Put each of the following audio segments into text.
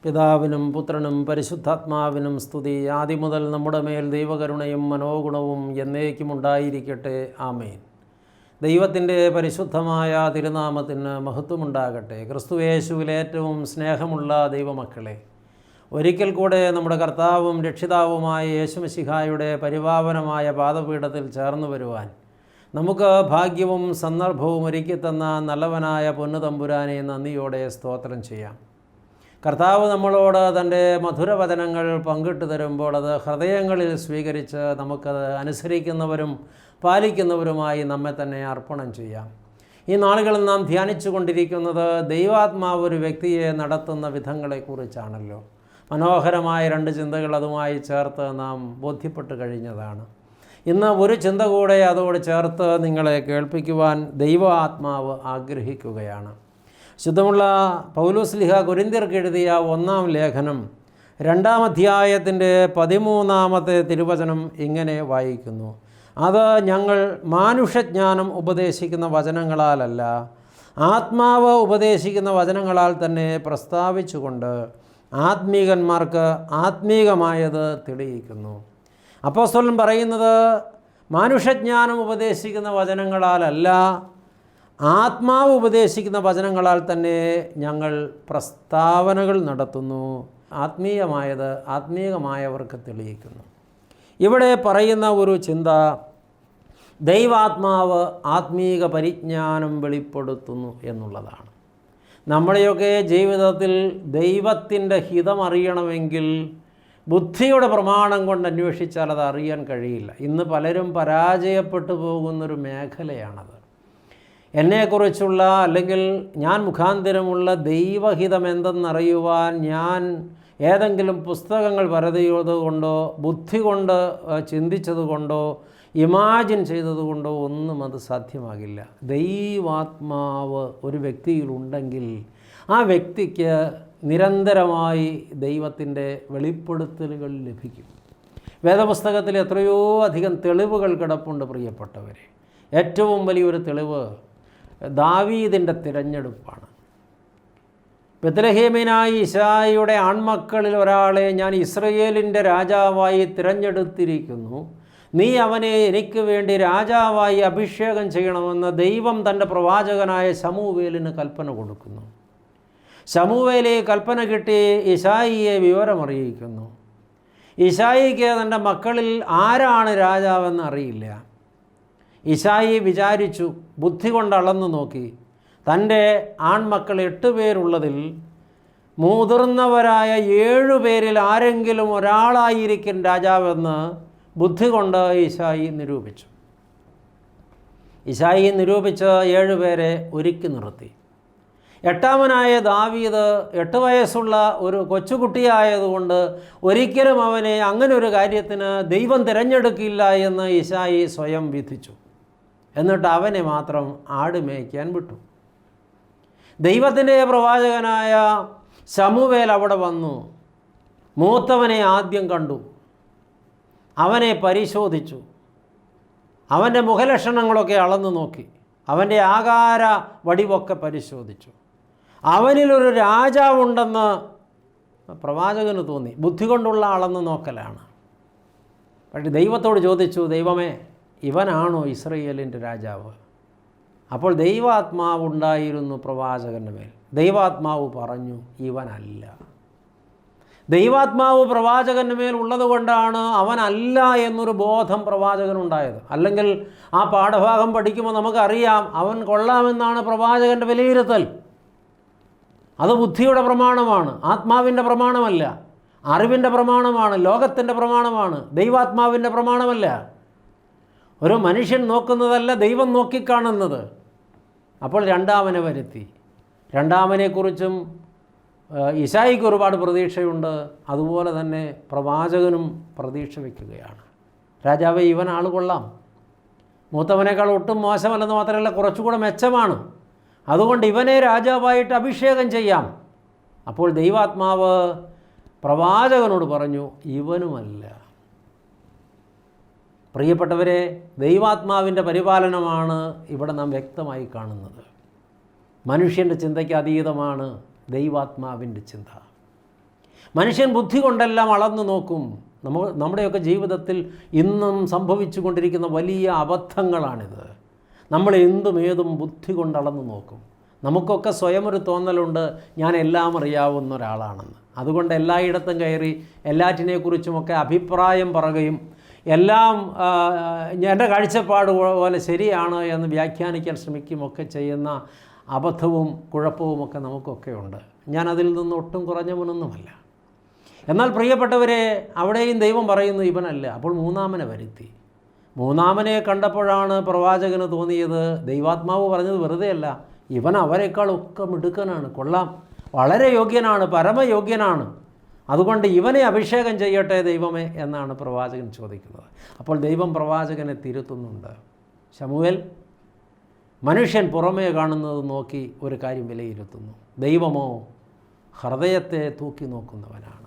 പിതാവിനും പുത്രനും പരിശുദ്ധാത്മാവിനും സ്തുതി. ആദ്യം മുതൽ നമ്മുടെ മേൽ ദൈവകരുണയും മനോഗുണവും എന്നേക്കും ഉണ്ടായിരിക്കട്ടെ. ആമേൻ. ദൈവത്തിൻ്റെ പരിശുദ്ധമായ തിരുനാമത്തിന് മഹത്വമുണ്ടാകട്ടെ. ക്രിസ്തുയേശുവിൽ ഏറ്റവും സ്നേഹമുള്ള ദൈവമക്കളെ, ഒരിക്കൽ കൂടെ നമ്മുടെ കർത്താവും രക്ഷിതാവുമായ യേശുമിശിഹായുടെ പരിപാവനമായ പാദപീഠത്തിൽ ചേർന്ന് വരുവാൻ നമുക്ക് ഭാഗ്യവും സന്ദർഭവും ഒരുക്കിത്തന്ന നല്ലവനായ പൊന്നുതമ്പുരാനെ നന്ദിയോടെ സ്തോത്രം ചെയ്യാം. കർത്താവ് നമ്മളോട് തൻ്റെ മധുരവചനങ്ങൾ പങ്കിട്ട് തരുമ്പോൾ അത് ഹൃദയങ്ങളിൽ സ്വീകരിച്ച് നമുക്കത് അനുസരിക്കുന്നവരും പാലിക്കുന്നവരുമായി നമ്മെ തന്നെ അർപ്പണം ചെയ്യാം. ഈ നാളുകളിൽ നാം ധ്യാനിച്ചു കൊണ്ടിരിക്കുന്നത് ദൈവാത്മാവ് ഒരു വ്യക്തിയെ നടത്തുന്ന വിധങ്ങളെക്കുറിച്ചാണല്ലോ. മനോഹരമായ രണ്ട് ചിന്തകൾ അതുമായി ചേർത്ത് നാം ബോധ്യപ്പെട്ട് കഴിഞ്ഞതാണ്. ഇന്ന് ഒരു ചിന്ത കൂടെ അതോട് ചേർത്ത് നിങ്ങളെ കേൾപ്പിക്കുവാൻ ദൈവാത്മാവ് ആഗ്രഹിക്കുകയാണ്. ശുദ്ധമുള്ള പൗലോസ്ലീഹ കൊരിന്ത്യർക്ക് എഴുതിയ 1-ാം ലേഖനം 2-ാം അധ്യായത്തിൻ്റെ 13-ാമത്തെ തിരുവചനം ഇങ്ങനെ വായിക്കുന്നു: അത് ഞങ്ങൾ മാനുഷജ്ഞാനം ഉപദേശിക്കുന്ന വചനങ്ങളാലല്ല, ആത്മാവ് ഉപദേശിക്കുന്ന വചനങ്ങളാൽ തന്നെ പ്രസ്താവിച്ചുകൊണ്ട് ആത്മീകന്മാർക്ക് ആത്മീകമായത് തെളിയിക്കുന്നു. അപ്പോസ്തലൻ പറയുന്നത് മാനുഷജ്ഞാനം ഉപദേശിക്കുന്ന വചനങ്ങളാലല്ല, ആത്മാവ് ഉപദേശിക്കുന്ന വചനങ്ങളാൽ തന്നെ ഞങ്ങൾ പ്രസ്താവനകൾ നടത്തുന്നു, ആത്മീയമായത് ആത്മീയമായവർക്ക് തെളിയിക്കുന്നു. ഇവിടെ പറയുന്ന ഒരു ചിന്ത, ദൈവാത്മാവ് ആത്മീക പരിജ്ഞാനം വെളിപ്പെടുത്തുന്നു എന്നുള്ളതാണ്. നമ്മുടെയൊക്കെ ജീവിതത്തിൽ ദൈവത്തിൻ്റെ ഹിതമറിയണമെങ്കിൽ ബുദ്ധിയുടെ പ്രമാണം കൊണ്ട് അന്വേഷിച്ചാൽ അത് അറിയാൻ കഴിയില്ല. ഇന്ന് പലരും പരാജയപ്പെട്ടു പോകുന്നൊരു മേഖലയാണത്. എന്നെക്കുറിച്ചുള്ള അല്ലെങ്കിൽ ഞാൻ മുഖാന്തരമുള്ള ദൈവഹിതം എന്തെന്നറിയുവാൻ ഞാൻ ഏതെങ്കിലും പുസ്തകങ്ങൾ പരതിയതുകൊണ്ടോ ബുദ്ധി കൊണ്ട് ചിന്തിച്ചതുകൊണ്ടോ ഇമാജിൻ ചെയ്തതുകൊണ്ടോ ഒന്നും അത് സാധ്യമാകില്ല. ദൈവാത്മാവ് ഒരു വ്യക്തിയിലുണ്ടെങ്കിൽ ആ വ്യക്തിക്ക് നിരന്തരമായി ദൈവത്തിൻ്റെ വെളിപ്പെടുത്തലുകൾ ലഭിക്കും. വേദപുസ്തകത്തിൽ എത്രയോ അധികം തെളിവുകൾ കിടപ്പുണ്ട് പ്രിയപ്പെട്ടവരെ. ഏറ്റവും വലിയൊരു തെളിവ് ദാവീദിൻ്റെ തിരഞ്ഞെടുപ്പാണ്. ബെത്ലഹേമിനായ ഇശായിയുടെ ആൺമക്കളിൽ ഒരാളെ ഞാൻ ഇസ്രയേലിൻ്റെ രാജാവായി തിരഞ്ഞെടുത്തിരിക്കുന്നു, നീ അവനെ എനിക്ക് വേണ്ടി രാജാവായി അഭിഷേകം ചെയ്യണമെന്ന് ദൈവം തൻ്റെ പ്രവാചകനായ ശമൂവേലിന് കൽപ്പന കൊടുക്കുന്നു. ശമൂവേലെ കൽപ്പന കിട്ടി ഇശായിയെ വിവരമറിയിക്കുന്നു. ഇശായിക്ക് തൻ്റെ മക്കളിൽ ആരാണ് രാജാവെന്ന് അറിയില്ല. ഇശായി വിചാരിച്ചു, ബുദ്ധി കൊണ്ട് അളന്നു നോക്കി, തൻ്റെ ആൺമക്കൾ 8 പേരുള്ളതിൽ മുതിർന്നവരായ 7 പേരിൽ ആരെങ്കിലും ഒരാളായിരിക്കും രാജാവെന്ന് ബുദ്ധി കൊണ്ട് ഇശായി നിരൂപിച്ചു. ഇശായി നിരൂപിച്ച് 7 പേരെ ഒരുക്കി നിർത്തി. 8-ാമനായ ദാവീദ് 8 വയസ്സുള്ള ഒരു കൊച്ചുകുട്ടിയായതുകൊണ്ട് ഒരിക്കലും അവനെ അങ്ങനെ ഒരു കാര്യത്തിന് ദൈവം തിരഞ്ഞെടുക്കില്ല എന്ന് ഇശായി സ്വയം വിധിച്ചു. എന്നിട്ട് അവനെ മാത്രം ആട് മേയ്ക്കാൻ വിട്ടു. ദൈവത്തിൻ്റെ പ്രവാചകനായ ശമൂവേൽ അവിടെ വന്നു. മൂത്തവനെ ആദ്യം കണ്ടു, അവനെ പരിശോധിച്ചു, അവൻ്റെ മുഖലക്ഷണങ്ങളൊക്കെ അളന്നു നോക്കി, അവൻ്റെ ആകാര വടിവൊക്കെ പരിശോധിച്ചു. അവനിലൊരു രാജാവുണ്ടെന്ന് പ്രവാചകന് തോന്നി. ബുദ്ധി കൊണ്ടുള്ള അളന്നു നോക്കലാണ്. പക്ഷേ ദൈവത്തോട് ചോദിച്ചു, ദൈവമേ, ഇവനാണോ ഇസ്രയേലിൻ്റെ രാജാവ്? അപ്പോൾ ദൈവാത്മാവുണ്ടായിരുന്നു പ്രവാചകൻ്റെ മേൽ. ദൈവാത്മാവ് പറഞ്ഞു, ഇവനല്ല. ദൈവാത്മാവ് പ്രവാചകൻ്റെ മേൽ ഉള്ളത് കൊണ്ടാണ് അവനല്ല എന്നൊരു ബോധം പ്രവാചകനുണ്ടായത്. അല്ലെങ്കിൽ ആ പാഠഭാഗം പഠിക്കുമ്പോൾ നമുക്കറിയാം അവൻ കൊള്ളാമെന്നാണ് പ്രവാചകൻ്റെ വിലയിരുത്തൽ. അത് ബുദ്ധിയുടെ പ്രമാണമാണ്, ആത്മാവിൻ്റെ പ്രമാണമല്ല, അറിവിൻ്റെ പ്രമാണമാണ്, ലോകത്തിൻ്റെ പ്രമാണമാണ്, ദൈവാത്മാവിൻ്റെ പ്രമാണമല്ല. ഒരു മനുഷ്യൻ നോക്കുന്നതല്ല ദൈവം നോക്കിക്കാണുന്നത്. അപ്പോൾ 2-ാമനെ വരുത്തി. 2-ാമനെക്കുറിച്ചും ഇശായിക്ക് ഒരുപാട് പ്രതീക്ഷയുണ്ട്. അതുപോലെ തന്നെ പ്രവാചകനും പ്രതീക്ഷ വയ്ക്കുകയാണ്. രാജാവേ, ഇവൻ ആൾ കൊള്ളാം, മൂത്തവനേക്കാൾ ഒട്ടും മോശമല്ലെന്ന് മാത്രമല്ല കുറച്ചുകൂടെ മെച്ചമാണ്, അതുകൊണ്ട് ഇവനെ രാജാവായിട്ട് അഭിഷേകം ചെയ്യാം. അപ്പോൾ ദൈവാത്മാവ് പ്രവാചകനോട് പറഞ്ഞു, ഇവനുമല്ല. പ്രിയപ്പെട്ടവരെ, ദൈവാത്മാവിൻ്റെ പരിപാലനമാണ് ഇവിടെ നാം വ്യക്തമായി കാണുന്നത്. മനുഷ്യൻ്റെ ചിന്തയ്ക്ക് അതീതമാണ് ദൈവാത്മാവിൻ്റെ ചിന്ത. മനുഷ്യൻ ബുദ്ധി കൊണ്ടെല്ലാം അളന്നു നോക്കും. നമ്മുടെയൊക്കെ ജീവിതത്തിൽ ഇന്നും സംഭവിച്ചു കൊണ്ടിരിക്കുന്ന വലിയ അബദ്ധങ്ങളാണിത്. നമ്മൾ എന്തും ഏതും ബുദ്ധി കൊണ്ട് അളന്നു നോക്കും. നമുക്കൊക്കെ സ്വയം ഒരു തോന്നലുണ്ട്, ഞാൻ എല്ലാം അറിയാവുന്ന ഒരാളാണെന്ന്. അതുകൊണ്ട് എല്ലായിടത്തും കയറി എല്ലാറ്റിനെക്കുറിച്ചുമൊക്കെ അഭിപ്രായം പറയുകയും എല്ലാം എൻ്റെ കാഴ്ചപ്പാട് പോലെ ശരിയാണ് എന്ന് വ്യാഖ്യാനിക്കാൻ ശ്രമിക്കുകയൊക്കെ ചെയ്യുന്ന അബദ്ധവും കുഴപ്പവുമൊക്കെ നമുക്കൊക്കെ ഉണ്ട്. ഞാനതിൽ നിന്ന് ഒട്ടും കുറഞ്ഞവനൊന്നുമല്ല. എന്നാൽ പ്രിയപ്പെട്ടവരെ, അവിടെയും ദൈവം പറയുന്നു ഇവനല്ല. അപ്പോൾ മൂന്നാമനെ വരുത്തി. മൂന്നാമനെ കണ്ടപ്പോഴാണ് പ്രവാചകന് തോന്നിയത്, ദൈവാത്മാവ് പറഞ്ഞത് വെറുതെയല്ല, ഇവൻ അവരെക്കാളൊക്കെ മിടുക്കനാണ്, കൊള്ളാം, വളരെ യോഗ്യനാണ്, പരമയോഗ്യനാണ്, അതുകൊണ്ട് ഇവനെ അഭിഷേകം ചെയ്യട്ടെ ദൈവമേ എന്നാണ് പ്രവാചകൻ ചോദിക്കുന്നത്. അപ്പോൾ ദൈവം പ്രവാചകനെ തിരുത്തുന്നുണ്ട്. ശമൂവേൽ, മനുഷ്യൻ പുറമേ കാണുന്നത് നോക്കി ഒരു കാര്യം വിലയിരുത്തുന്നു, ദൈവമോ ഹൃദയത്തെ തൂക്കി നോക്കുന്നവനാണ്,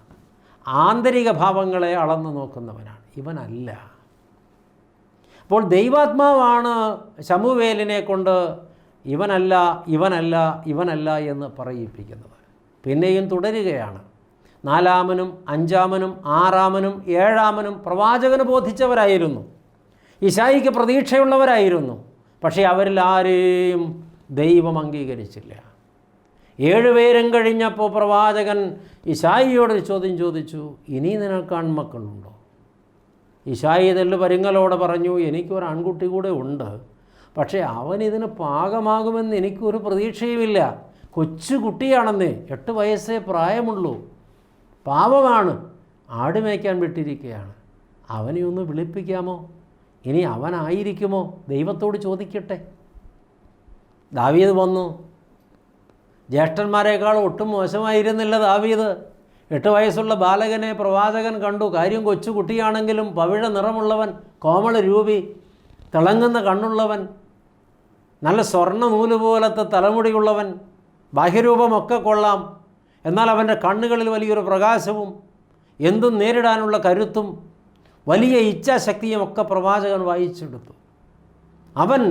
ആന്തരിക ഭാവങ്ങളെ അളന്നു നോക്കുന്നവനാണ്, ഇവനല്ല. അപ്പോൾ ദൈവാത്മാവാണ് ശമൂവേലിനെ കൊണ്ട് ഇവനല്ല ഇവനല്ല ഇവനല്ല എന്ന് പറയിപ്പിക്കുന്നത്. പിന്നെയും തുടരുകയാണ്. 4-മനും 5-മനും 6-മനും 7-മനും പ്രവാചകന് ബോധിച്ചവരായിരുന്നു, യിശായിക്ക് പ്രതീക്ഷയുള്ളവരായിരുന്നു. പക്ഷേ അവരിൽ ആരെയും ദൈവം അംഗീകരിച്ചില്ല. 7 പേരും കഴിഞ്ഞപ്പോൾ പ്രവാചകൻ യിശായിയോട് ചോദ്യം ചോദിച്ചു, ഇനി നിനക്ക് ആൺമക്കളുണ്ടോ? യിശായി തെല്ല് പരിങ്ങലോടെ പറഞ്ഞു, എനിക്കൊരു ആൺകുട്ടി കൂടെ ഉണ്ട്, പക്ഷേ അവനിതിന് പാകമാകുമെന്ന് എനിക്കൊരു പ്രതീക്ഷയുമില്ല. കൊച്ചുകുട്ടിയാണെന്നേ, 8 വയസ്സേ പ്രായമുള്ളൂ, പാവമാണ്, ആട് മേയ്ക്കാൻ വിട്ടിരിക്കുകയാണ്. അവനെ ഒന്ന് വിളിപ്പിക്കാമോ? ഇനി അവനായിരിക്കുമോ? ദൈവത്തോട് ചോദിക്കട്ടെ. ദാവീദ് വന്നു. ജ്യേഷ്ഠന്മാരെക്കാൾ ഒട്ടും മോശമായിരുന്നില്ല ദാവീദ്. 8 വയസ്സുള്ള ബാലകനെ പ്രവാചകൻ കണ്ടു. കാര്യം കൊച്ചുകുട്ടിയാണെങ്കിലും പവിഴ നിറമുള്ളവൻ, കോമള രൂപി, തിളങ്ങുന്ന കണ്ണുള്ളവൻ, നല്ല സ്വർണ്ണ നൂല് പോലത്തെ തലമുടിയുള്ളവൻ, ബാഹ്യരൂപമൊക്കെ കൊള്ളാം. എന്നാൽ അവൻ്റെ കണ്ണുകളിൽ വലിയൊരു പ്രകാശവും എന്തും നേരിടാനുള്ള കരുത്തും വലിയ ഇച്ഛാശക്തിയും ഒക്കെ പ്രവാചകൻ വായിച്ചെടുത്തു. അവൻ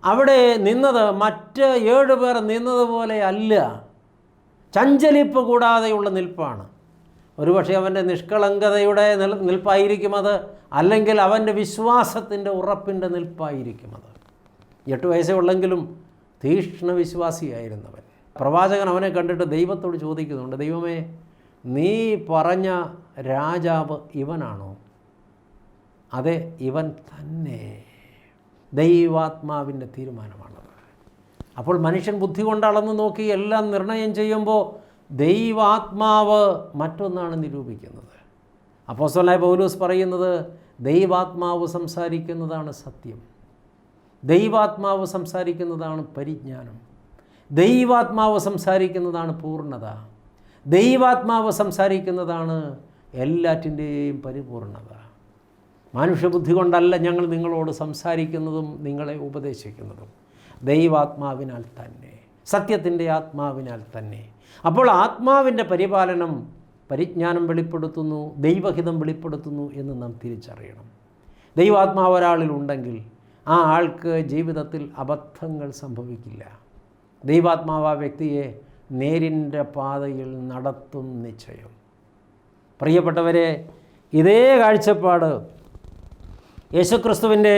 അവിടെ നിന്നത് മറ്റ് 7 പേർ നിന്നതുപോലെ അല്ല, ചഞ്ചലിപ്പ് കൂടാതെയുള്ള നിൽപ്പാണ്. ഒരുപക്ഷെ അവൻ്റെ നിഷ്കളങ്കതയുടെ നിൽപ്പായിരിക്കും അത്, അല്ലെങ്കിൽ അവൻ്റെ വിശ്വാസത്തിൻ്റെ ഉറപ്പിൻ്റെ നിൽപ്പായിരിക്കും അത്. 8 വയസ്സേ ഉള്ളെങ്കിലും തീക്ഷ്ണ വിശ്വാസിയായിരുന്നവൻ. പ്രവാചകൻ അവനെ കണ്ടിട്ട് ദൈവത്തോട് ചോദിക്കുന്നുണ്ട്, ദൈവമേ, നീ പറഞ്ഞ രാജാവ് ഇവനാണോ? അതെ, ഇവൻ തന്നെ. ദൈവാത്മാവിൻ്റെ തീരുമാനമാണത്. അപ്പോൾ മനുഷ്യൻ ബുദ്ധി കൊണ്ട് അളന്നു നോക്കി എല്ലാം നിർണയം ചെയ്യുമ്പോൾ ദൈവാത്മാവ് മറ്റൊന്നാണ് നിരൂപിക്കുന്നത്. അപ്പോസ്തലനായ പൗലോസ് പറയുന്നത്, ദൈവാത്മാവ് സംസാരിക്കുന്നതാണ് സത്യം, ദൈവാത്മാവ് സംസാരിക്കുന്നതാണ് പരിജ്ഞാനം, ദൈവാത്മാവ് സംസാരിക്കുന്നതാണ് പൂർണ്ണത, ദൈവാത്മാവ് സംസാരിക്കുന്നതാണ് എല്ലാറ്റിൻ്റെയും പരിപൂർണത. മനുഷ്യബുദ്ധി കൊണ്ടല്ല ഞങ്ങൾ നിങ്ങളോട് സംസാരിക്കുന്നതും നിങ്ങളെ ഉപദേശിക്കുന്നതും, ദൈവാത്മാവിനാൽ തന്നെ, സത്യത്തിൻ്റെ ആത്മാവിനാൽ തന്നെ. അപ്പോൾ ആത്മാവിൻ്റെ പരിപാലനം പരിജ്ഞാനം വെളിപ്പെടുത്തുന്നു, ദൈവഹിതം വെളിപ്പെടുത്തുന്നു എന്ന് നാം തിരിച്ചറിയണം. ദൈവാത്മാവ് ഒരാളിലുണ്ടെങ്കിൽ ആ ആൾക്ക് ജീവിതത്തിൽ അബദ്ധങ്ങൾ സംഭവിക്കില്ല. ദൈവാത്മാവ് ആ വ്യക്തിയെ നേരിൻ്റെ പാതയിൽ നടത്തും നിശ്ചയം. പ്രിയപ്പെട്ടവരെ, ഇതേ കാഴ്ചപ്പാട് യേശുക്രിസ്തുവിൻ്റെ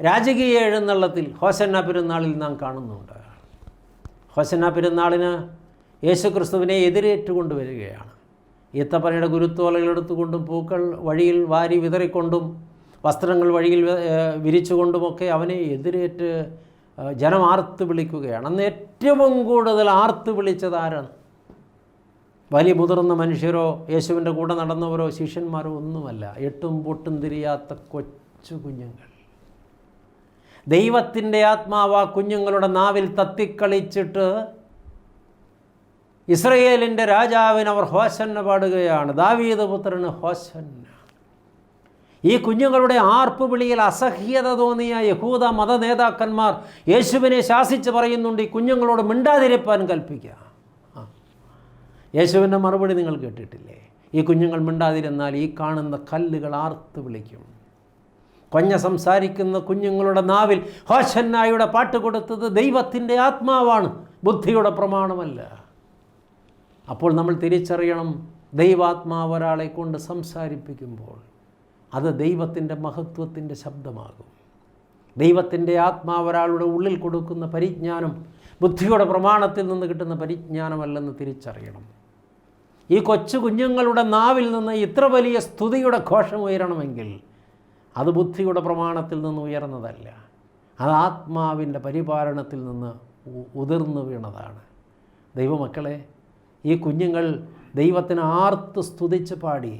രാജകീയ എഴുന്നള്ളത്തിൽ ഹോസന്ന പെരുന്നാളിൽ നാം കാണുന്നുണ്ട്. ഹോസന്ന പെരുന്നാളിന് യേശുക്രിസ്തുവിനെ എതിരേറ്റുകൊണ്ടുവരികയാണ്. ഈത്തപ്പനയുടെ കുരുത്തോലകളെടുത്തുകൊണ്ടും പൂക്കൾ വഴിയിൽ വാരി വിതറിക്കൊണ്ടും വസ്ത്രങ്ങൾ വഴിയിൽ വിരിച്ചുകൊണ്ടുമൊക്കെ അവനെ എതിരേറ്റ് ജനം ആർത്ത് വിളിക്കുകയാണ്. അന്ന് ഏറ്റവും കൂടുതൽ ആർത്ത് വിളിച്ചത് ആരാണ്? വലിയ മുതിർന്ന മനുഷ്യരോ യേശുവിൻ്റെ കൂടെ നടന്നവരോ ശിഷ്യന്മാരോ ഒന്നുമല്ല, 8ഉം പൊട്ടും തിരിയാത്ത കൊച്ചു കുഞ്ഞുങ്ങൾ. ദൈവത്തിൻ്റെ ആത്മാവ് ആ കുഞ്ഞുങ്ങളുടെ നാവിൽ തത്തിക്കളിച്ചിട്ട് ഇസ്രയേലിൻ്റെ രാജാവിന് അവർ ഹോസന്ന പാടുകയാണ്. ദാവീദ് പുത്രന് ഹോസന്ന. ഈ കുഞ്ഞുങ്ങളുടെ ആർപ്പ് വിളിയിൽ അസഹ്യത തോന്നിയ യഹൂദ മത നേതാക്കന്മാർ യേശുവിനെ ശാസിച്ച് പറയുന്നുണ്ട്, ഈ കുഞ്ഞുങ്ങളോട് മിണ്ടാതിരിപ്പാൻ കൽപ്പിക്കുക. യേശുവിൻ്റെ മറുപടി നിങ്ങൾ കേട്ടിട്ടില്ലേ? ഈ കുഞ്ഞുങ്ങൾ മിണ്ടാതിരുന്നാൽ ഈ കാണുന്ന കല്ലുകൾ ആർത്ത് വിളിക്കും. കൊഞ്ഞ സംസാരിക്കുന്ന കുഞ്ഞുങ്ങളുടെ നാവിൽ ഹോശന്നായുടെ പാട്ട് കൊടുത്തത് ദൈവത്തിൻ്റെ ആത്മാവാണ്, ബുദ്ധിയുടെ പ്രമാണമല്ല. അപ്പോൾ നമ്മൾ തിരിച്ചറിയണം, ദൈവാത്മാവ് ഒരാളെ കൊണ്ട് സംസാരിപ്പിക്കുമ്പോൾ അത് ദൈവത്തിൻ്റെ മഹത്വത്തിൻ്റെ ശബ്ദമാകും. ദൈവത്തിൻ്റെ ആത്മാവ് ഒരാളുടെ ഉള്ളിൽ കൊടുക്കുന്ന പരിജ്ഞാനം ബുദ്ധിയുടെ പ്രമാണത്തിൽ നിന്ന് കിട്ടുന്ന പരിജ്ഞാനമല്ലെന്ന് തിരിച്ചറിയണം. ഈ കൊച്ചു കുഞ്ഞുങ്ങളുടെ നാവിൽ നിന്ന് ഇത്ര വലിയ സ്തുതിയുടെ ഘോഷം ഉയരണമെങ്കിൽ അത് ബുദ്ധിയുടെ പ്രമാണത്തിൽ നിന്ന് ഉയർന്നതല്ല, അത് ആത്മാവിൻ്റെ പരിപാലനത്തിൽ നിന്ന് ഉതിർന്നു വീണതാണ്. ദൈവമക്കളെ, ഈ കുഞ്ഞുങ്ങൾ ദൈവത്തിന് ആർത്ത് സ്തുതിച്ച് പാടി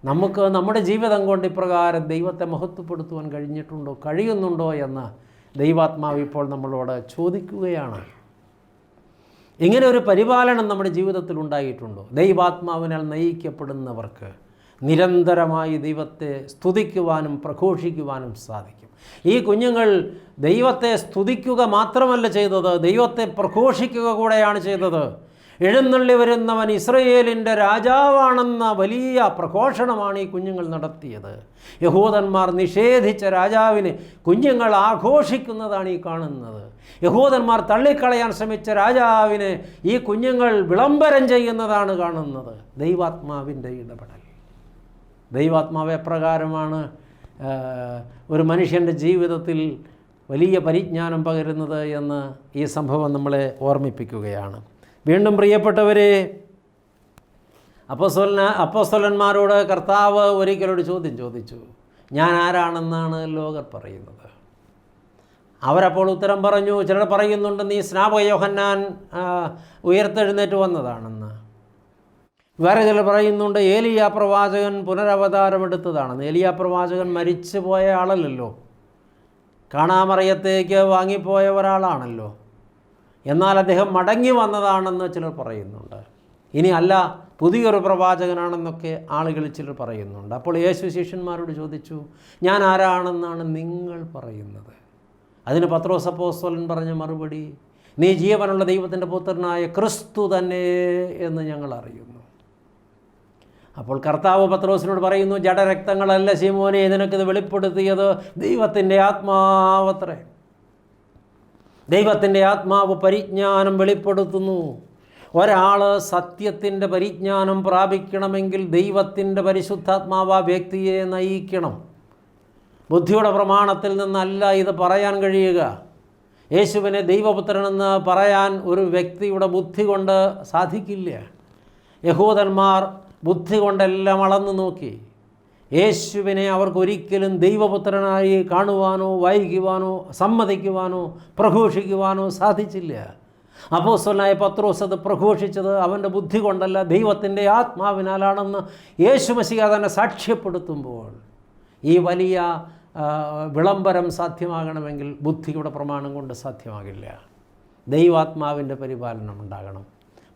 നമുക്ക് നമ്മുടെ ജീവിതം കൊണ്ട് ഇപ്രകാരം ദൈവത്തെ മഹത്വപ്പെടുത്തുവാൻ കഴിയുന്നുണ്ടോ എന്ന് ദൈവാത്മാവ് ഇപ്പോൾ നമ്മളോട് ചോദിക്കുകയാണ്. ഇങ്ങനെ ഒരു പരിപാലനം നമ്മുടെ ജീവിതത്തിൽ ഉണ്ടായിട്ടുണ്ടോ? ദൈവാത്മാവിനാൽ നയിക്കപ്പെടുന്നവർക്ക് നിരന്തരമായി ദൈവത്തെ സ്തുതിക്കുവാനും പ്രഘോഷിക്കുവാനും സാധിക്കും. ഈ കുഞ്ഞുങ്ങൾ ദൈവത്തെ സ്തുതിക്കുക മാത്രമല്ല ചെയ്തത്, ദൈവത്തെ പ്രഘോഷിക്കുക കൂടെയാണ് ചെയ്തത്. എഴുന്നള്ളി വരുന്നവൻ ഇസ്രയേലിൻ്റെ രാജാവാണെന്ന വലിയ പ്രഘോഷണമാണ് ഈ കുഞ്ഞുങ്ങൾ നടത്തിയത്. യഹൂദന്മാർ നിഷേധിച്ച രാജാവിനെ കുഞ്ഞുങ്ങൾ ആഘോഷിക്കുന്നതാണ് ഈ കാണുന്നത്. യഹൂദന്മാർ തള്ളിക്കളയാൻ ശ്രമിച്ച രാജാവിനെ ഈ കുഞ്ഞുങ്ങൾ വിളംബരം ചെയ്യുന്നതാണ് കാണുന്നത്. ദൈവാത്മാവിൻ്റെ ഇടപെടൽ. ദൈവാത്മാവ് എപ്രകാരമാണ് ഒരു മനുഷ്യൻ്റെ ജീവിതത്തിൽ വലിയ പരിജ്ഞാനം പകരുന്നത് എന്ന് ഈ സംഭവം നമ്മളെ ഓർമ്മിപ്പിക്കുകയാണ്. വീണ്ടും പ്രിയപ്പെട്ടവരെ, അപ്പോസ്തലന്മാരോട് കർത്താവ് ഒരിക്കലൊരു ചോദ്യം ചോദിച്ചു, ഞാൻ ആരാണെന്നാണ് ലോകർ പറയുന്നത്? അവരപ്പോൾ ഉത്തരം പറഞ്ഞു. ചിലർ പറയുന്നുണ്ട് നീ സ്നാപക യോഹന്നാൻ ഉയർത്തെഴുന്നേറ്റ് വന്നതാണെന്ന്. വേറെ ചിലർ പറയുന്നുണ്ട് ഏലിയ പ്രവാചകൻ പുനരവതാരമെടുത്തതാണെന്ന്. ഏലിയ പ്രവാചകൻ മരിച്ചു പോയ ആളല്ലല്ലോ, കാണാമറയത്തേക്ക് വാങ്ങിപ്പോയ ഒരാളാണല്ലോ. എന്നാൽ അദ്ദേഹം മടങ്ങി വന്നതാണെന്ന് ചിലർ പറയുന്നുണ്ട്. ഇനി അല്ല, പുതിയൊരു പ്രവാചകനാണെന്നൊക്കെ ആളുകൾ ചിലർ പറയുന്നുണ്ട്. അപ്പോൾ യേശു ശിഷ്യന്മാരോട് ചോദിച്ചു, ഞാൻ ആരാണെന്നാണ് നിങ്ങൾ പറയുന്നത്? അതിന് പത്രോസ് അപ്പോസ്തലൻ പറഞ്ഞ മറുപടി, നീ ജീവനുള്ള ദൈവത്തിൻ്റെ പുത്രനായ ക്രിസ്തു തന്നെ എന്ന് ഞങ്ങൾ അറിയുന്നു. അപ്പോൾ കർത്താവ് പത്രോസിനോട് പറയുന്നു, ജഡരക്തങ്ങളല്ല ശിമോനെ നിനക്കിത് വെളിപ്പെടുത്തിയത് ദൈവത്തിൻ്റെ ആത്മാവത്രേ. ദൈവത്തിൻ്റെ ആത്മാവ് പരിജ്ഞാനം വെളിപ്പെടുത്തുന്നു. ഒരാൾ സത്യത്തിൻ്റെ പരിജ്ഞാനം പ്രാപിക്കണമെങ്കിൽ ദൈവത്തിൻ്റെ പരിശുദ്ധാത്മാവ് ആ വ്യക്തിയെ നയിക്കണം. ബുദ്ധിയുടെ പ്രമാണത്തിൽ നിന്നല്ല ഇത് പറയാൻ കഴിയുക. യേശുവിനെ ദൈവപുത്രനെന്ന് പറയാൻ ഒരു വ്യക്തിയുടെ ബുദ്ധി കൊണ്ട് സാധിക്കില്ല. യഹൂദന്മാർ ബുദ്ധി കൊണ്ടെല്ലാം അളന്നു നോക്കി. യേശുവിനെ അവർക്കൊരിക്കലും ദൈവപുത്രനായി കാണുവാനോ വായിക്കുവാനോ സമ്മതിക്കുവാനോ പ്രഘോഷിക്കുവാനോ സാധിച്ചില്ല. അപ്പോസ്തലനായ പത്രോസ് അത് പ്രഘോഷിച്ചത് അവൻ്റെ ബുദ്ധി കൊണ്ടല്ല, ദൈവത്തിൻ്റെ ആത്മാവിനാലാണെന്ന് യേശു മശിഹ തന്നെ സാക്ഷ്യപ്പെടുത്തുമ്പോൾ ഈ വലിയ വിളംബരം സാധ്യമാകണമെങ്കിൽ ബുദ്ധിയുടെ പ്രമാണം കൊണ്ട് സാധ്യമാകില്ല. ദൈവാത്മാവിൻ്റെ പരിപാലനം ഉണ്ടാകണം.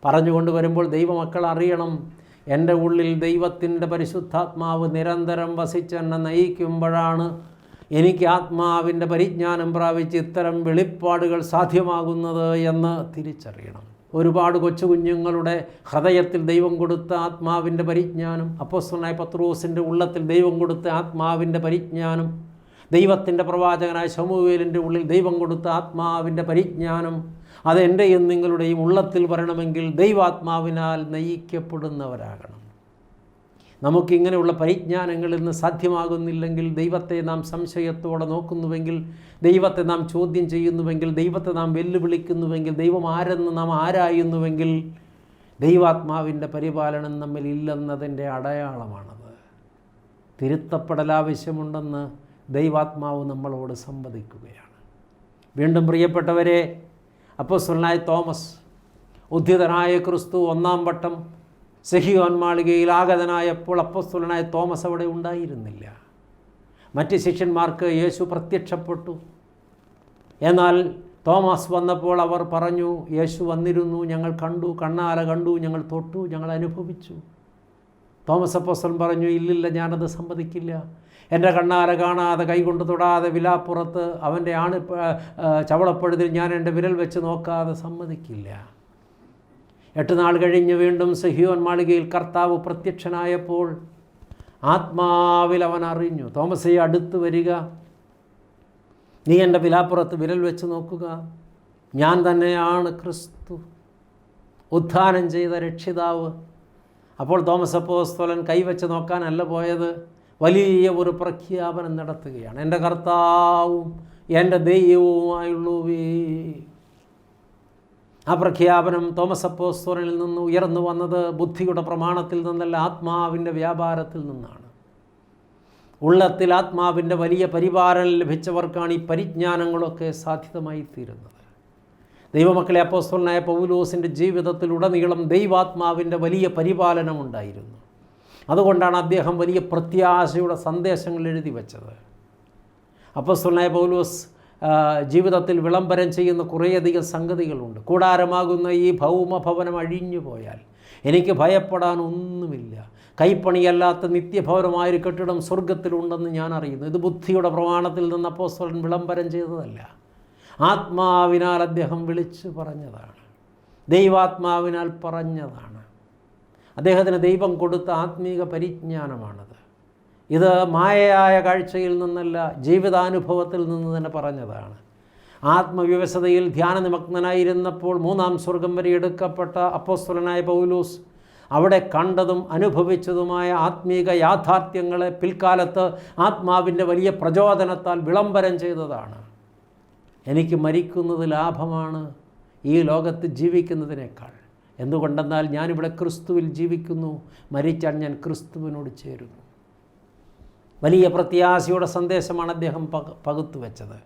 പറഞ്ഞുകൊണ്ട് വരുമ്പോൾ ദൈവമക്കൾ അറിയണം, എൻ്റെ ഉള്ളിൽ ദൈവത്തിൻ്റെ പരിശുദ്ധാത്മാവ് നിരന്തരം വസിച്ചെന്നെ നയിക്കുമ്പോഴാണ് എനിക്ക് ആത്മാവിൻ്റെ പരിജ്ഞാനം പ്രാപിച്ച് ഇത്തരം വെളിപ്പാടുകൾ സാധ്യമാകുന്നത് എന്ന് തിരിച്ചറിയണം. ഒരുപാട് കൊച്ചു കുഞ്ഞുങ്ങളുടെ ഹൃദയത്തിൽ ദൈവം കൊടുത്ത ആത്മാവിൻ്റെ പരിജ്ഞാനം, അപ്പോസ്തലനായ പത്രോസിൻ്റെ ഉള്ളത്തിൽ ദൈവം കൊടുത്ത ആത്മാവിൻ്റെ പരിജ്ഞാനം, ദൈവത്തിൻ്റെ പ്രവാചകനായ ശമൂവേലിൻ്റെ ഉള്ളിൽ ദൈവം കൊടുത്ത ആത്മാവിൻ്റെ പരിജ്ഞാനം, അതെൻ്റെയും നിങ്ങളുടെയും ഉള്ളത്തിൽ വരണമെങ്കിൽ ദൈവാത്മാവിനാൽ നയിക്കപ്പെടുന്നവരാകണം. നമുക്കിങ്ങനെയുള്ള പരിജ്ഞാനങ്ങൾ ഇന്ന് സാധ്യമാകുന്നില്ലെങ്കിൽ, ദൈവത്തെ നാം സംശയത്തോടെ നോക്കുന്നുവെങ്കിൽ, ദൈവത്തെ നാം ചോദ്യം ചെയ്യുന്നുവെങ്കിൽ, ദൈവത്തെ നാം വെല്ലുവിളിക്കുന്നുവെങ്കിൽ, ദൈവം ആരെന്ന് നാം ആരായുന്നുവെങ്കിൽ ദൈവാത്മാവിൻ്റെ പരിപാലനം നമ്മിൽ ഇല്ലെന്നതിൻ്റെ അടയാളമാണത്. തിരുത്തപ്പെടൽ ആവശ്യമുണ്ടെന്ന് ദൈവാത്മാവ് നമ്മളോട് സംവദിക്കുകയാണ്. വീണ്ടും പ്രിയപ്പെട്ടവരെ, അപ്പോസ്തലനായ തോമസ്, ഉദ്ധിതനായ ക്രിസ്തു ഒന്നാം വട്ടം സെഹിയോൻ മാളികയിൽ ആഗതനായപ്പോൾ അപ്പോസ്തലനായ തോമസ് അവിടെ ഉണ്ടായിരുന്നില്ല. മറ്റ് ശിഷ്യന്മാർക്ക് യേശു പ്രത്യക്ഷപ്പെട്ടു. എന്നാൽ തോമസ് വന്നപ്പോൾ അവർ പറഞ്ഞു, യേശു വന്നിരുന്നു, ഞങ്ങൾ കണ്ടു, കണ്ണാല കണ്ടു, ഞങ്ങൾ തൊട്ടു, ഞങ്ങൾ അനുഭവിച്ചു. തോമസ് അപ്പോസ്തലൻ പറഞ്ഞു, ഇല്ലില്ല, ഞാനത് സമ്മതിക്കില്ല. എൻ്റെ കണ്ണാല കാണാതെ, കൈകൊണ്ട് തൊടാതെ, വിലാപ്പുറത്ത് അവൻ്റെ ചവളപ്പഴുതിൽ ഞാൻ എൻ്റെ വിരൽ വെച്ച് നോക്കാതെ സമ്മതിക്കില്ല. 8 നാൾ കഴിഞ്ഞ് വീണ്ടും സെഹിയോൻ മാളികയിൽ കർത്താവ് പ്രത്യക്ഷനായപ്പോൾ ആത്മാവിൽ അവൻ അറിഞ്ഞു, തോമസേ അടുത്ത് വരിക, നീ എൻ്റെ വിലാപ്പുറത്ത് വിരൽ വെച്ച് നോക്കുക, ഞാൻ തന്നെയാണ് ക്രിസ്തു, ഉത്ഥാനം ചെയ്ത രക്ഷിതാവ്. അപ്പോൾ തോമസ് അപ്പോസ്തലൻ കൈവച്ച് നോക്കാനല്ല പോയത്, വലിയ ഒരു പ്രഖ്യാപനം നടത്തുകയാണ്. എൻ്റെ കർത്താവും എൻ്റെ ദൈവവുമായുള്ളവേ. ആ പ്രഖ്യാപനം തോമസ് അപ്പോസ്തലനിൽ നിന്ന് ഉയർന്നു വന്നത് ബുദ്ധിയുടെ പ്രമാണത്തിൽ നിന്നല്ല, ആത്മാവിൻ്റെ വ്യാപാരത്തിൽ നിന്നാണ്. ഉള്ളത്തിൽ ആത്മാവിൻ്റെ വലിയ പരിപാലനം ലഭിച്ചവർക്കാണ് ഈ പരിജ്ഞാനങ്ങളൊക്കെ സാധ്യതമായി തീരുന്നത്. ദൈവമക്കളെ, അപ്പോസ്തലനായ പൗലോസിൻ്റെ ജീവിതത്തിലുടനീളം ദൈവാത്മാവിൻ്റെ വലിയ പരിപാലനം ഉണ്ടായിരുന്നു. അതുകൊണ്ടാണ് അദ്ദേഹം വലിയ പ്രത്യാശയുടെ സന്ദേശങ്ങൾ എഴുതി വച്ചത്. അപ്പോസ്തലനായ പൗലോസ് ജീവിതത്തിൽ വിളംബരം ചെയ്യുന്ന കുറേയധികം സംഗതികളുണ്ട്. കൂടാരമാകുന്ന ഈ ഭൗമഭവനം അഴിഞ്ഞു പോയാൽ എനിക്ക് ഭയപ്പെടാൻ ഒന്നുമില്ല. കൈപ്പണിയല്ലാത്ത നിത്യഭവനമായൊരു കെട്ടിടം സ്വർഗത്തിലുണ്ടെന്ന് ഞാൻ അറിയുന്നു. ഇത് ബുദ്ധിയുടെ പ്രമാണത്തിൽ നിന്ന് അപ്പോസ്തലൻ വിളംബരം ചെയ്തതല്ല, ആത്മാവിനാൽ അദ്ദേഹം വിളിച്ചു പറഞ്ഞതാണ്, ദൈവാത്മാവിനാൽ പറഞ്ഞതാണ്. അദ്ദേഹത്തിന് ദൈവം കൊടുത്ത ആത്മീക പരിജ്ഞാനമാണത്. ഇത് മായയായ കാഴ്ചയിൽ നിന്നല്ല, ജീവിതാനുഭവത്തിൽ നിന്ന് തന്നെ പറഞ്ഞതാണ്. ആത്മവ്യവസ്ഥതയിൽ ധ്യാനനിമഗ്നനായിരുന്നപ്പോൾ 3-ാം സ്വർഗം വരെ എടുക്കപ്പെട്ട അപ്പോസ്തലനായ പൗലോസ് അവിടെ കണ്ടതും അനുഭവിച്ചതുമായ ആത്മീക യാഥാർത്ഥ്യങ്ങളെ പിൽക്കാലത്ത് ആത്മാവിൻ്റെ വലിയ പ്രചോദനത്താൽ വിളംബരം ചെയ്തതാണ്. എനിക്ക് മരിക്കുന്നത് ലാഭമാണ് ഈ ലോകത്ത് ജീവിക്കുന്നതിനേക്കാൾ. എന്തുകൊണ്ടെന്നാൽ ഞാനിവിടെ ക്രിസ്തുവിൽ ജീവിക്കുന്നു, മരിച്ചാൽ ഞാൻ ക്രിസ്തുവിനോട് ചേരുന്നു. വലിയ പ്രത്യാശയുടെ സന്ദേശമാണ് അദ്ദേഹം പകുത്തുവെച്ചത്.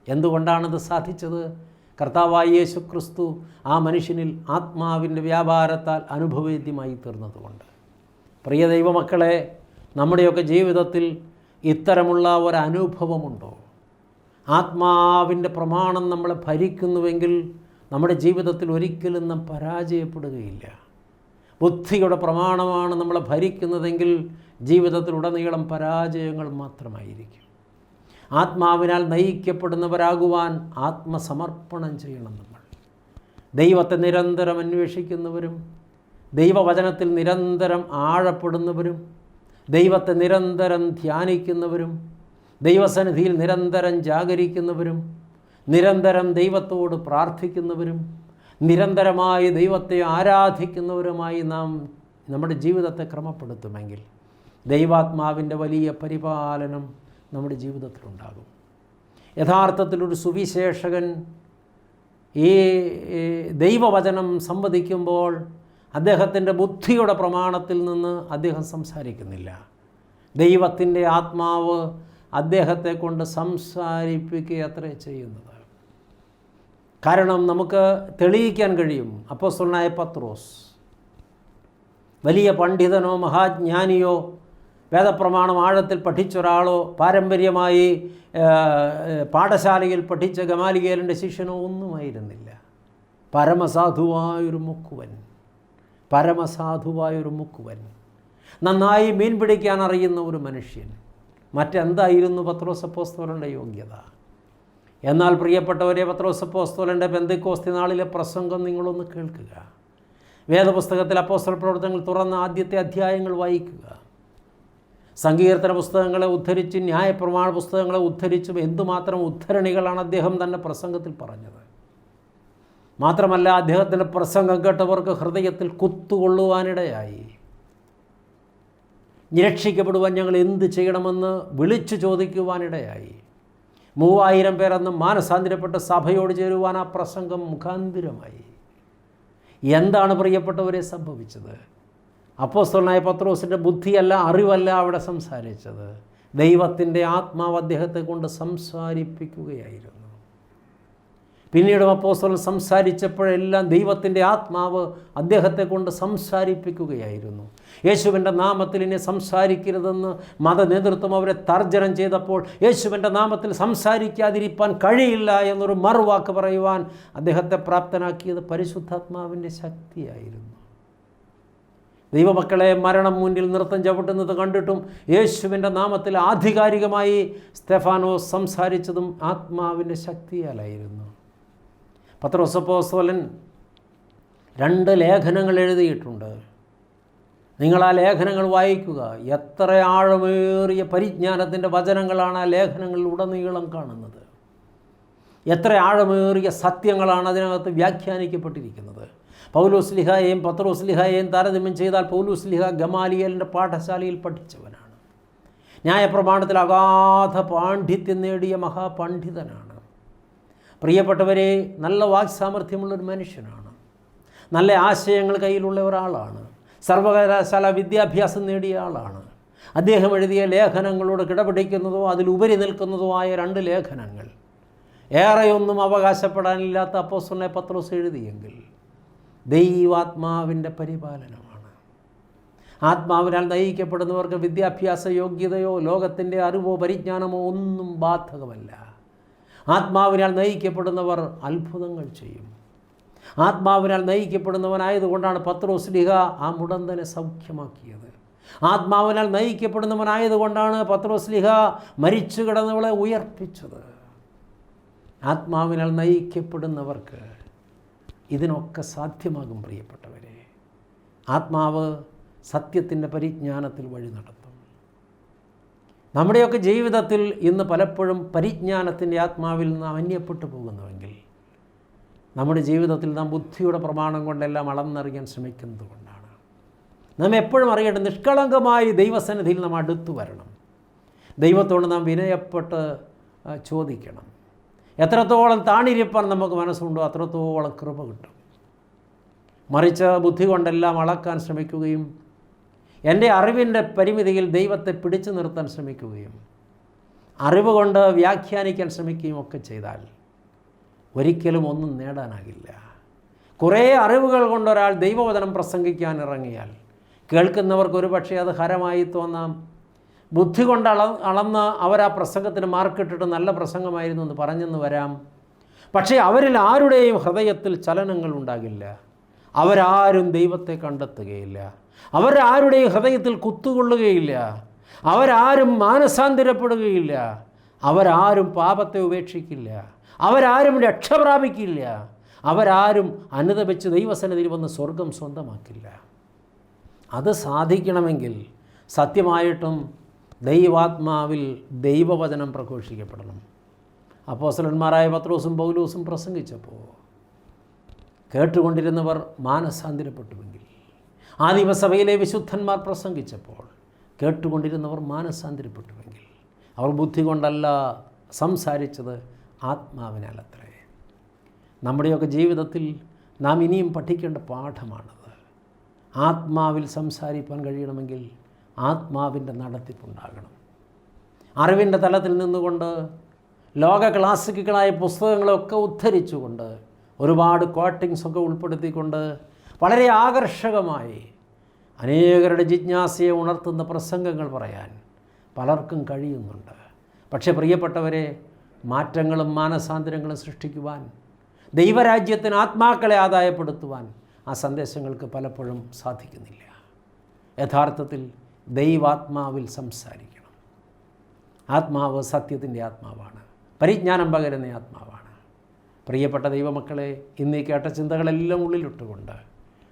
എന്തുകൊണ്ടാണത് സാധിച്ചത്? കർത്താവായ യേശു ക്രിസ്തു ആ മനുഷ്യനിൽ ആത്മാവിൻ്റെ വ്യാപാരത്താൽ അനുഭവേദ്യമായി തീർന്നതുകൊണ്ട്. പ്രിയ ദൈവമക്കളെ, നമ്മുടെയൊക്കെ ജീവിതത്തിൽ ഇത്തരമുള്ള ഒരനുഭവമുണ്ടോ? ആത്മാവിൻ്റെ പ്രമാണം നമ്മളെ ഭരിക്കുന്നുവെങ്കിൽ നമ്മുടെ ജീവിതത്തിൽ ഒരിക്കലും നാം പരാജയപ്പെടുകയില്ല. ബുദ്ധിയുടെ പ്രമാണമാണ് നമ്മളെ ഭരിക്കുന്നതെങ്കിൽ ജീവിതത്തിലുടനീളം പരാജയങ്ങൾ മാത്രമായിരിക്കും. ആത്മാവിനാൽ നയിക്കപ്പെടുന്നവരാകുവാൻ ആത്മസമർപ്പണം ചെയ്യണം. നമ്മൾ ദൈവത്തെ നിരന്തരം അന്വേഷിക്കുന്നവരും ദൈവവചനത്തിൽ നിരന്തരം ആഴപ്പെടുന്നവരും ദൈവത്തെ നിരന്തരം ധ്യാനിക്കുന്നവരും ദൈവസന്നിധിയിൽ നിരന്തരം ജാഗരിക്കുന്നവരും നിരന്തരം ദൈവത്തോട് പ്രാർത്ഥിക്കുന്നവരും നിരന്തരമായി ദൈവത്തെ ആരാധിക്കുന്നവരുമായി നാം നമ്മുടെ ജീവിതത്തെ ക്രമപ്പെടുത്തുമെങ്കിൽ ദൈവാത്മാവിൻ്റെ വലിയ പരിപാലനം നമ്മുടെ ജീവിതത്തിലുണ്ടാകും. യഥാർത്ഥത്തിലൊരു സുവിശേഷകൻ ഈ ദൈവവചനം സംവദിക്കുമ്പോൾ അദ്ദേഹത്തിൻ്റെ ബുദ്ധിയുടെ പ്രമാണത്തിൽ നിന്ന് അദ്ദേഹം സംസാരിക്കുന്നില്ല. ദൈവത്തിൻ്റെ ആത്മാവ് അദ്ദേഹത്തെ കൊണ്ട് സംസാരിപ്പിക്കുകയത്രേ ചെയ്യുന്നത്. കാരണം നമുക്ക് തെളിയിക്കാൻ കഴിയും. അപ്പോസ്തലനായ പത്രോസ് വലിയ പണ്ഡിതനോ മഹാജ്ഞാനിയോ വേദപ്രമാണം ആഴത്തിൽ പഠിച്ചൊരാളോ പാരമ്പര്യമായി പാഠശാലയിൽ പഠിച്ച ഗമാലിയേലിൻ്റെ ശിഷ്യനോ ഒന്നുമായിരുന്നില്ല. പരമസാധുവായൊരു മുക്കുവൻ, നന്നായി മീൻ പിടിക്കാൻ അറിയുന്ന ഒരു മനുഷ്യൻ. മറ്റെന്തായിരുന്നു പത്രോസ് അപ്പോസ്തലൻ്റെ യോഗ്യത? എന്നാൽ പ്രിയപ്പെട്ടവരെ, പത്രോസ് അപ്പോസ്തലൻ്റെ പെന്തക്കോസ്തി നാളിലെ പ്രസംഗം നിങ്ങളൊന്ന് കേൾക്കുക. വേദപുസ്തകത്തിൽ അപ്പോസ്തല പ്രവർത്തനങ്ങൾ തുറന്ന ആദ്യത്തെ അധ്യായങ്ങൾ വായിക്കുക. സങ്കീർത്തന പുസ്തകങ്ങളെ ഉദ്ധരിച്ച് ന്യായപ്രമാണ പുസ്തകങ്ങളെ ഉദ്ധരിച്ചും എന്തുമാത്രം ഉദ്ധരണികളാണ് അദ്ദേഹം തന്നെ പ്രസംഗത്തിൽ പറഞ്ഞത്. മാത്രമല്ല, അദ്ദേഹത്തിൻ്റെ പ്രസംഗം കേട്ടവർക്ക് ഹൃദയത്തിൽ കുത്തുകൊള്ളുവാനിടയായി. രക്ഷിക്കപ്പെടുവാൻ ഞങ്ങൾ എന്ത് ചെയ്യണമെന്ന് വിളിച്ചു ചോദിക്കുവാനിടയായി. 3000 പേർ അന്ന് മാനസാന്തരപ്പെട്ട് സഭയോട് ചേരുവാൻ ആ പ്രസംഗം മുഖാന്തിരമായി. എന്താണ് പ്രിയപ്പെട്ടവരെ സംഭവിച്ചത്? അപ്പോസ്തലനായ പത്രോസിൻ്റെ ബുദ്ധിയല്ല, അറിവല്ല അവിടെ സംസാരിച്ചത്. ദൈവത്തിൻ്റെ ആത്മാവ് അദ്ദേഹത്തെ കൊണ്ട് സംസാരിപ്പിക്കുകയായിരുന്നു. പിന്നീടും അപ്പോസ്തലൻ സംസാരിച്ചപ്പോഴെല്ലാം ദൈവത്തിൻ്റെ ആത്മാവ് അദ്ദേഹത്തെ കൊണ്ട് സംസാരിപ്പിക്കുകയായിരുന്നു. യേശുവിൻ്റെ നാമത്തിൽ ഇനി സംസാരിക്കരുതെന്ന് മതനേതൃത്വം അവരെ തർജ്ജനം ചെയ്തപ്പോൾ യേശുവിൻ്റെ നാമത്തിൽ സംസാരിക്കാതിരിക്കാൻ കഴിയില്ല എന്നൊരു മറുവാക്ക് പറയുവാൻ അദ്ദേഹത്തെ പ്രാപ്തനാക്കിയത് പരിശുദ്ധാത്മാവിൻ്റെ ശക്തിയായിരുന്നു. ദൈവമക്കളെ, മരണം മുന്നിൽ നൃത്തം ചവിട്ടുന്നത് കണ്ടിട്ടും യേശുവിൻ്റെ നാമത്തിൽ ആധികാരികമായി സ്തെഫാനോസ് സംസാരിച്ചതും ആത്മാവിൻ്റെ ശക്തിയാലായിരുന്നു. പത്രോസ് അപ്പോസ്തലൻ 2 ലേഖനങ്ങൾ എഴുതിയിട്ടുണ്ട്. നിങ്ങൾ ആ ലേഖനങ്ങൾ വായിക്കുക. എത്ര ആഴമേറിയ പരിജ്ഞാനത്തിൻ്റെ വചനങ്ങളാണ് ആ ലേഖനങ്ങളിൽ ഉടനീളം കാണുന്നത്. എത്ര ആഴമേറിയ സത്യങ്ങളാണ് അതിനകത്ത് വ്യാഖ്യാനിക്കപ്പെട്ടിരിക്കുന്നത്. പൗലോസ്ലിഹയെയും പത്രോസ്ലിഹയെയും താരതമ്യം ചെയ്താൽ പൗലോസ്ലിഹ ഗമാലിയേലിൻ്റെ പാഠശാലയിൽ പഠിച്ചവനാണ്. ന്യായപ്രമാണത്തിൽ അഗാധ പാണ്ഡിത്യം നേടിയ മഹാപണ്ഡിതനാണ്. പ്രിയപ്പെട്ടവരെ, നല്ല വാക്സാമർഥ്യമുള്ളൊരു മനുഷ്യനാണ്. നല്ല ആശയങ്ങൾ കയ്യിലുള്ള ഒരാളാണ്. സർവകലാശാല വിദ്യാഭ്യാസം നേടിയ ആളാണ്. അദ്ദേഹം എഴുതിയ ലേഖനങ്ങളോട് കിടപിടിക്കുന്നതോ അതിലുപരി നിൽക്കുന്നതോ ആയ 2 ലേഖനങ്ങൾ ഏറെയൊന്നും അവകാശപ്പെടാനില്ലാത്ത അപ്പോസ്തലനായ പത്രോസ് എഴുതിയെങ്കിൽ ദൈവാത്മാവിൻ്റെ പരിപാലനമാണ്. ആത്മാവിനാൽ നയിക്കപ്പെടുന്നവർക്ക് വിദ്യാഭ്യാസ യോഗ്യതയോ ലോകത്തിൻ്റെ അറിവോ പരിജ്ഞാനമോ ഒന്നും ബാധകമല്ല. ആത്മാവിനാൽ നയിക്കപ്പെടുന്നവർ അത്ഭുതങ്ങൾ ചെയ്യും. ആത്മാവിനാൽ നയിക്കപ്പെടുന്നവനായതുകൊണ്ടാണ് പത്രോസ്ലിഹ ആ മുടന്തനെ സൗഖ്യമാക്കിയത്. ആത്മാവിനാൽ നയിക്കപ്പെടുന്നവനായതുകൊണ്ടാണ് പത്രോസ്ലിഹ മരിച്ചു കിടന്നവളെ ഉയർപ്പിച്ചത്. ആത്മാവിനാൽ നയിക്കപ്പെടുന്നവർക്ക് ഇതിനൊക്കെ സാധ്യമാകും. പ്രിയപ്പെട്ടവരെ, ആത്മാവ് സത്യത്തിൻ്റെ പരിജ്ഞാനത്തിൽ വഴി നടത്തും. നമ്മുടെയൊക്കെ ജീവിതത്തിൽ ഇന്ന് പലപ്പോഴും പരിജ്ഞാനത്തിൻ്റെ ആത്മാവിൽ നാം അന്യപ്പെട്ടു പോകുന്നുവെങ്കിൽ നമ്മുടെ ജീവിതത്തിൽ നാം ബുദ്ധിയുടെ പ്രമാണം കൊണ്ടെല്ലാം അളന്നറിയാൻ ശ്രമിക്കുന്നത് കൊണ്ടാണ്. നാം എപ്പോഴും അറിയേണ്ടത് നിഷ്കളങ്കമായി ദൈവസന്നിധിയിൽ നാം അടുത്തു വരണം. ദൈവത്തോട് നാം വിനയപ്പെട്ട് ചോദിക്കണം. എത്രത്തോളം താണിരിപ്പാൻ നമുക്ക് മനസ്സുണ്ടോ അത്രത്തോളം കൃപ കിട്ടും. മറിച്ച് ബുദ്ധി കൊണ്ടെല്ലാം അളക്കാൻ ശ്രമിക്കുകയും എൻ്റെ അറിവിൻ്റെ പരിമിതിയിൽ ദൈവത്തെ പിടിച്ചു നിർത്താൻ ശ്രമിക്കുകയും അറിവ് കൊണ്ട് വ്യാഖ്യാനിക്കാൻ ശ്രമിക്കുകയും ഒക്കെ ചെയ്താൽ ഒരിക്കലും ഒന്നും നേടാനാകില്ല. കുറേ അറിവുകൾ കൊണ്ടൊരാൾ ദൈവവചനം പ്രസംഗിക്കാൻ ഇറങ്ങിയാൽ കേൾക്കുന്നവർക്ക് ഒരു പക്ഷേ അത് ഹരമായി തോന്നാം. ബുദ്ധി കൊണ്ട് അളന്ന് അവർ ആ പ്രസംഗത്തിന് മാർക്കിട്ടിട്ട് നല്ല പ്രസംഗമായിരുന്നു എന്ന് പറഞ്ഞെന്ന് വരാം. പക്ഷേ അവരിൽ ആരുടെയും ഹൃദയത്തിൽ ചലനങ്ങൾ ഉണ്ടാകില്ല. അവരാരും ദൈവത്തെ കണ്ടെത്തുകയില്ല. അവരാരുടെയും ഹൃദയത്തിൽ കുത്തുകൊള്ളുകയില്ല. അവരാരും മാനസാന്തരപ്പെടുകയില്ല. അവരാരും പാപത്തെ ഉപേക്ഷിക്കില്ല. അവരാരും രക്ഷ പ്രാപിക്കില്ല. അവരാരും അനുതപിച്ച് ദൈവസന്നിധിയിൽ വന്ന് സ്വർഗം സ്വന്തമാക്കില്ല. അത് സാധിക്കണമെങ്കിൽ സത്യമായിട്ടും ദൈവാത്മാവിൽ ദൈവവചനം പ്രഘോഷിക്കപ്പെടണം. അപ്പോസ്തലന്മാരായ പത്രോസും പൗലോസും പ്രസംഗിച്ചപ്പോൾ കേട്ടുകൊണ്ടിരുന്നവർ മാനസാന്തരപ്പെട്ടുവെങ്കിൽ, ആദിമസഭയിലെ വിശുദ്ധന്മാർ പ്രസംഗിച്ചപ്പോൾ കേട്ടുകൊണ്ടിരുന്നവർ മാനസാന്തരപ്പെട്ടുവെങ്കിൽ, അവർ ബുദ്ധി കൊണ്ടല്ല സംസാരിച്ചത്, ആത്മാവിനാലത്രേ. നമ്മുടെയൊക്കെ ജീവിതത്തിൽ നാം ഇനിയും പഠിക്കേണ്ട പാഠമാണത്. ആത്മാവിൽ സംസാരിക്കാൻ കഴിയണമെങ്കിൽ ആത്മാവിൻ്റെ നടത്തിപ്പുണ്ടാകണം. അറിവിൻ്റെ തലത്തിൽ നിന്നുകൊണ്ട് ലോക ക്ലാസിക്കുകളായ പുസ്തകങ്ങളൊക്കെ ഉദ്ധരിച്ചുകൊണ്ട് ഒരുപാട് കോട്ടിങ്സൊക്കെ ഉൾപ്പെടുത്തിക്കൊണ്ട് വളരെ ആകർഷകമായി അനേകരുടെ ജിജ്ഞാസയെ ഉണർത്തുന്ന പ്രസംഗങ്ങൾ പറയാൻ പലർക്കും കഴിയുന്നുണ്ട്. പക്ഷേ പ്രിയപ്പെട്ടവരെ, മാറ്റങ്ങളും മാനസാന്തരങ്ങളും സൃഷ്ടിക്കുവാൻ, ദൈവരാജ്യത്തിന് ആത്മാക്കളെ ആദായപ്പെടുത്തുവാൻ ആ സന്ദേശങ്ങൾക്ക് പലപ്പോഴും സാധിക്കുന്നില്ല. യഥാർത്ഥത്തിൽ ദൈവാത്മാവിൽ സംസാരിക്കണം. ആത്മാവ് സത്യത്തിൻ്റെ ആത്മാവാണ്, പരിജ്ഞാനം പകരുന്ന ആത്മാവാണ്. പ്രിയപ്പെട്ട ദൈവമക്കളെ, ഇന്നീ കേട്ട ചിന്തകളെല്ലാം ഉള്ളിലിട്ടുകൊണ്ട്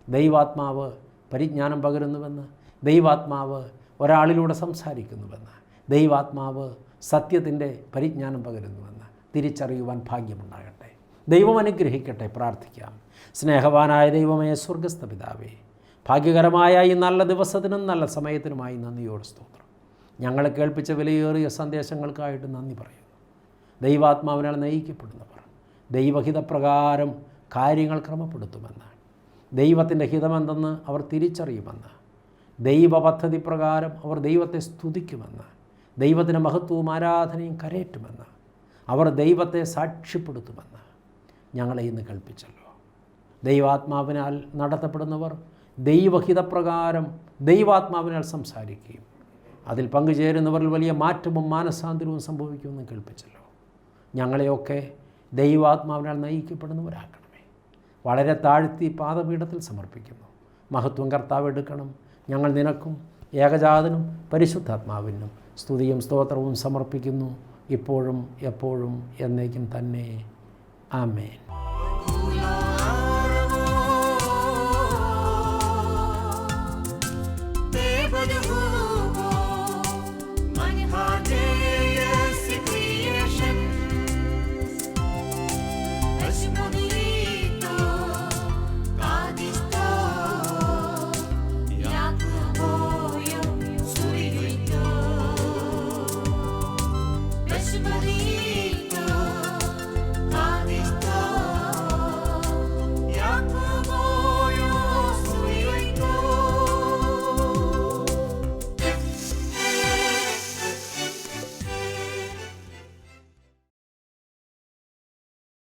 ദൈവാത്മാവ് പരിജ്ഞാനം പകരുന്നുവെന്ന്, ദൈവാത്മാവ് ഒരാളിലൂടെ സംസാരിക്കുന്നുവെന്ന്, ദൈവാത്മാവ് സത്യത്തിൻ്റെ പരിജ്ഞാനം പകരുന്നുവെന്ന് തിരിച്ചറിയുവാൻ ഭാഗ്യമുണ്ടാകട്ടെ. ദൈവം അനുഗ്രഹിക്കട്ടെ. പ്രാർത്ഥിക്കാം. സ്നേഹവാനായ ദൈവമേ, സ്വർഗസ്ഥ പിതാവേ, ഭാഗ്യകരമായ ഈ നല്ല ദിവസത്തിനും നല്ല സമയത്തിനുമായി നന്ദിയോട് സ്തോത്രം. ഞങ്ങളെ കേൾപ്പിച്ച വിലയേറിയ സന്ദേശങ്ങൾക്കായിട്ട് നന്ദി പറയുന്നു. ദൈവാത്മാവിനാൽ നയിക്കപ്പെടുന്നവർ ദൈവഹിതപ്രകാരം കാര്യങ്ങൾ ക്രമപ്പെടുത്തുമെന്ന്, ദൈവത്തിൻ്റെ ഹിതമെന്തെന്ന് അവർ തിരിച്ചറിയുമെന്ന്, ദൈവ പദ്ധതി പ്രകാരം അവർ ദൈവത്തെ സ്തുതിക്കുമെന്ന്, ദൈവത്തിൻ്റെ മഹത്വവും ആരാധനയും കരയേറ്റുമെന്ന്, അവർ ദൈവത്തെ സാക്ഷ്യപ്പെടുത്തുമെന്ന് ഞങ്ങളെ ഇന്ന് കൽപ്പിച്ചല്ലോ. ദൈവാത്മാവിനാൽ നടത്തപ്പെടുന്നവർ ദൈവഹിതപ്രകാരം ദൈവാത്മാവിനാൽ സംസാരിക്കുകയും അതിൽ പങ്കുചേരുന്നവരിൽ വലിയ മാറ്റവും മാനസാന്തരവും സംഭവിക്കുമെന്ന് കേൾപ്പിച്ചല്ലോ. ഞങ്ങളെയൊക്കെ ദൈവാത്മാവിനാൽ നയിക്കപ്പെടുന്നവരാക്കണമേ. വളരെ താഴ്ത്തി പാദപീഠത്തിൽ സമർപ്പിക്കുന്നു. മഹത്വം കർത്താവ് എടുക്കണം. ഞങ്ങൾ നിനക്കും ഏകജാതനും പരിശുദ്ധാത്മാവിനും സ്തുതിയും സ്തോത്രവും സമർപ്പിക്കുന്നു, ഇപ്പോഴും എപ്പോഴും എന്നേക്കും തന്നെ. ആമേൻ.